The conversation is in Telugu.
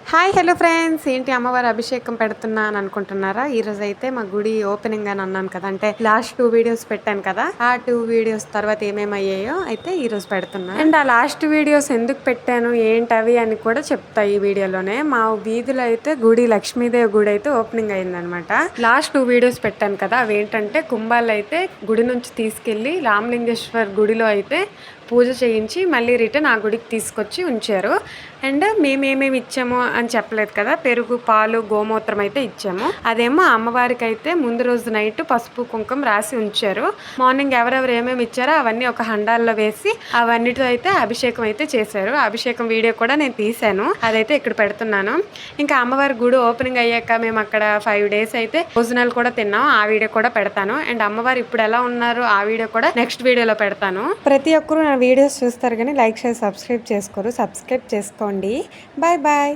హాయ్ హలో ఫ్రెండ్స్, ఏంటి అమ్మవారి అభిషేకం పెడుతున్నా అని అనుకుంటున్నారా? ఈ రోజు అయితే మా గుడి ఓపెనింగ్ అని అన్నాను కదా, అంటే లాస్ట్ 2 వీడియోస్ పెట్టాను కదా, ఆ 2 వీడియోస్ తర్వాత ఏమేమి అయ్యాయో అయితే ఈ రోజు పెడుతున్నా. అండ్ ఆ లాస్ట్ వీడియోస్ ఎందుకు పెట్టాను ఏంటవి అని కూడా చెప్తా ఈ వీడియోలోనే. మా వీధిలో అయితే గుడి లక్ష్మీదేవి గుడి అయితే ఓపెనింగ్ అయిందనమాట. లాస్ట్ 2 వీడియోస్ పెట్టాను కదా, అవి ఏంటంటే కుంభాలు అయితే గుడి నుంచి తీసుకెళ్లి రామలింగేశ్వర్ గుడిలో అయితే పూజ చేయించి మళ్ళీ రిటర్న్ ఆ గుడికి తీసుకొచ్చి ఉంచారు. అండ్ మేమేమేమి ఇచ్చాము అని చెప్పలేదు కదా, పెరుగు, పాలు, గోమూత్రం అయితే ఇచ్చాము. అదేమో అమ్మవారికి అయితే ముందు రోజు నైట్ పసుపు కుంకుమ రాసి ఉంచారు. మార్నింగ్ ఎవరెవరు ఏమేమి ఇచ్చారో అవన్నీ ఒక హండాల్లో వేసి అవన్నిటితో అయితే అభిషేకం అయితే చేశారు. అభిషేకం వీడియో కూడా నేను తీశాను, అదైతే ఇక్కడ పెడుతున్నాను. ఇంకా అమ్మవారి గుడి ఓపెనింగ్ అయ్యాక మేము అక్కడ 5 days అయితే భోజనాలు కూడా తిన్నాం, ఆ వీడియో కూడా పెడతాను. అండ్ అమ్మవారు ఇప్పుడు ఎలా ఉన్నారు ఆ వీడియో కూడా నెక్స్ట్ వీడియోలో పెడతాను. ప్రతి ఒక్కరు నా వీడియోస్ చూస్తారు కానీ లైక్, షేర్, సబ్స్క్రైబ్ చేసుకోరు. సబ్స్క్రైబ్ చేసుకోండి. Bye bye.